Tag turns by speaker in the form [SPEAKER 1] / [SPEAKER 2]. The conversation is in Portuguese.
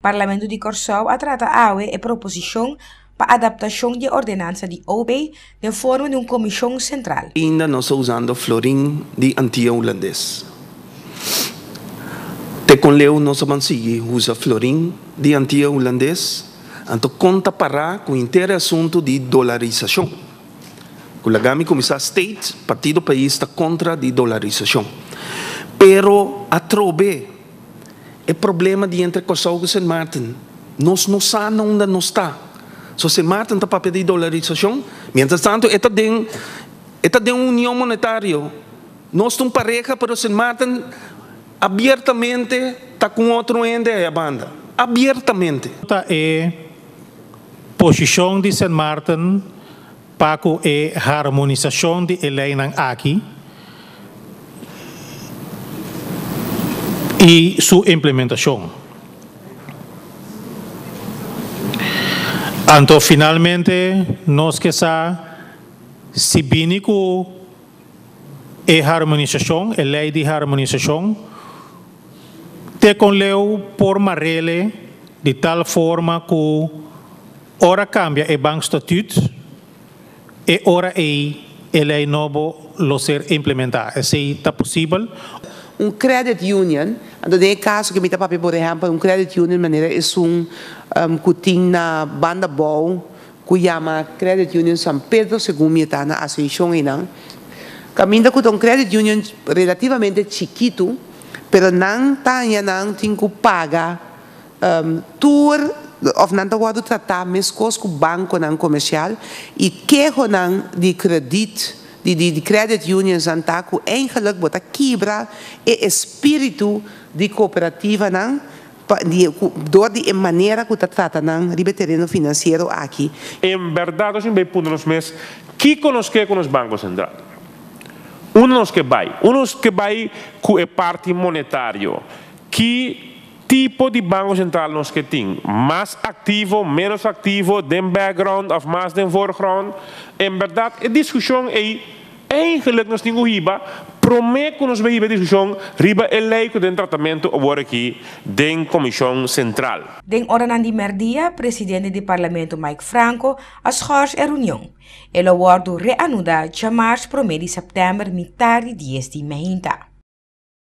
[SPEAKER 1] Parlamento de Curaçao trata awe e proposição para adaptação de ordenança de OB de forma de uma comissão central.
[SPEAKER 2] Ainda não estou usando florim de anti-holandês. Te com leu não se usa florim de anti-holandês, então conta para com o inteiro assunto de dolarização. O legami começar state, partido país está contra de dolarização. Pero a trobe é problema de entre Curaçao e Sint Maarten. Nós não sabemos onde nós está. So Sint Maarten está para pedir dolarização, mientras tanto está de uma união monetária. Nós estamos pareja, pero Sint Maarten abertamente está com outro ende a banda. Abertamente.
[SPEAKER 3] É posição de Sint Maarten para a harmonização de lei aqui e sua implementação. Então, finalmente, nós que se bem com a harmonização, a lei de harmonização, te conleu por marrele de tal forma que ora cambia o banco estatuto e ora a lei novo lo ser implementada. Se está possível.
[SPEAKER 4] Credit union, no caso que me está por exemplo, credit union maneira é que tem na banda bom, que chama Credit Union São Pedro, segundo me está na associação e não. Caminha com credit union relativamente chiquito, pero não tem que pagar tour of não está tratar mesmo com o banco não comercial e que não de crédito de credit unions aan taku eigenlijk bota quebra o espírito de cooperativa não door die maneira que está tratando de terreno financeiro aqui.
[SPEAKER 5] Em verdade, nós não podemos mais que conosque com os bancos centrais. Uns que vai com a parte monetário, que tipo de banco central nós que tem, mais ativo, menos ativo, den background of mais den voorgrond. Em verdade, a discussão é eigenlijk nós temos riba, prometo que nós vamos a discussão riba a lei que tem tratamento agora aqui den comissão central.
[SPEAKER 1] Den hora de merdia, presidente do Parlamento Mike Franco schors a reunião. Ele acordo reanuda chamar para mês de setembro, metade de 10 de